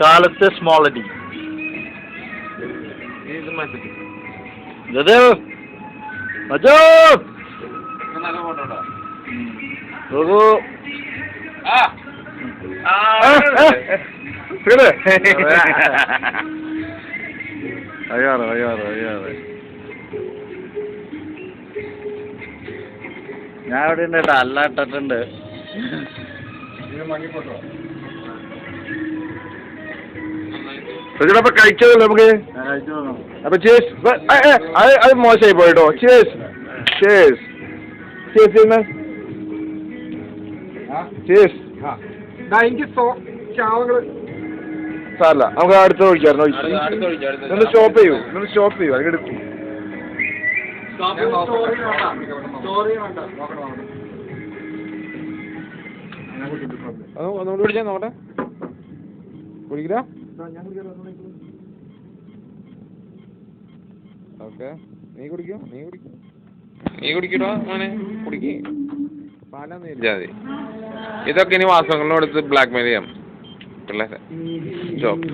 കാലത്തെ സ്മോളടി ഞാൻ ഇവിടെ ഉണ്ട് കേട്ടോ, അല്ല ഇട്ടിട്ടുണ്ട്. അപ്പൊ കഴിച്ചതല്ലോ നമുക്ക്. അപ്പൊ ചേസ് അത് മോശമായി പോയിട്ടോ. ചേസ് ചേസ് ചേസ് ചേസ് സാറല്ല, നമുക്ക് അടുത്ത ഒഴിക്കാറുണ്ട്. ഒന്ന് സ്റ്റോപ്പ് ചെയ്യൂ, അല്ലെങ്കിൽ എടുക്കും. ഒന്നുകൂടി കുടിച്ചാൽ നോക്കട്ടെ. കുടിക്കില്ല. ഓക്കെ, നീ കുടിക്കട്ടോ മോനെ, കുടിക്ക്. പാലാന്ന് മതി. ഇതൊക്കെ ഇനി മാസങ്ങളോടത്ത് ബ്ലാക്ക് മെയിൽ ചെയ്യാം പിള്ളേരെ. സ്റ്റോപ്പ്.